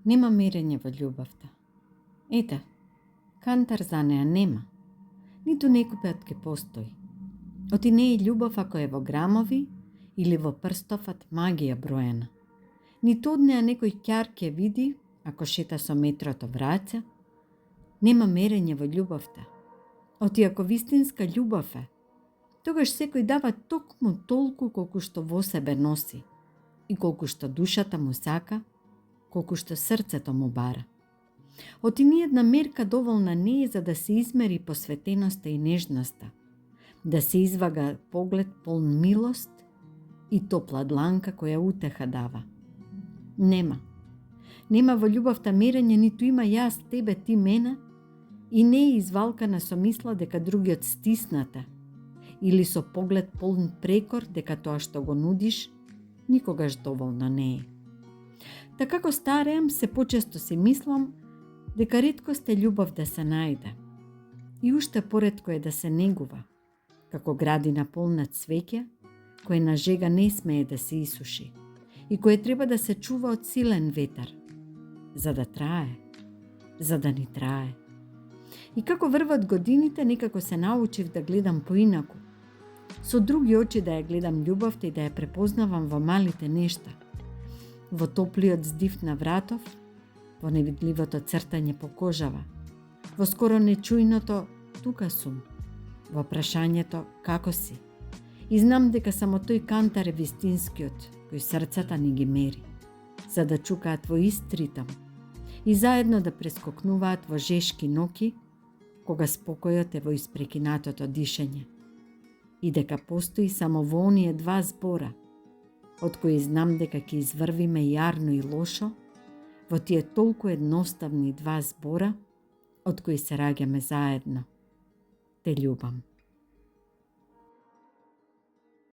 Нема мерење во љубовта. Ете, кантар за неа нема. Ниту некупеот ке постои. Оти не е љубов ако е во грамови или во прстофат магија броена. Ниту од неа некој ќар ке види ако шета со метрото враќа. Нема мерење во љубовта. Оти ако вистинска љубов е, тогаш секој дава токму толку колку што во себе носи и колку што душата му сака, колку што срцето му бара. Оти ниедна мерка доволна не е за да се измери посветеноста и нежноста, да се извага поглед полн милост и топла дланка која утеха дава. Нема. Нема во љубовта мерење, ниту има јас, тебе, ти, мене, и не е извалкана со мисла дека другиот стисната или со поглед полн прекор дека тоа што го нудиш никогаш доволно не е. Така како стареам, се почесто си мислам дека реткост е љубов да се најде и уште поретко е да се негува, како градина полна цвеќе, кој на жега не смее да се исуши и кој треба да се чува од силен ветер, за да трае, за да ни трае. И како врват годините, некако се научив да гледам поинаку, со други очи да ја гледам љубовта и да ја препознавам во малите нешта, во топлиот здив на вратов, во невидливото цртање по кожава, во скоро нечујното тука сум, во прашањето како си. И знам дека само тој кантар е вистинскиот, кој срцата ни ги мери, за да чукаат во ист ритам и заедно да прескокнуваат во жешки ноки, кога спокојот е во испрекинатото дишење. И дека постои само во оние два збора, од кои знам дека ќе изврвиме јарно и лошо, во тие толку едноставни два збора, од кои се раѓаме заедно. Те љубам.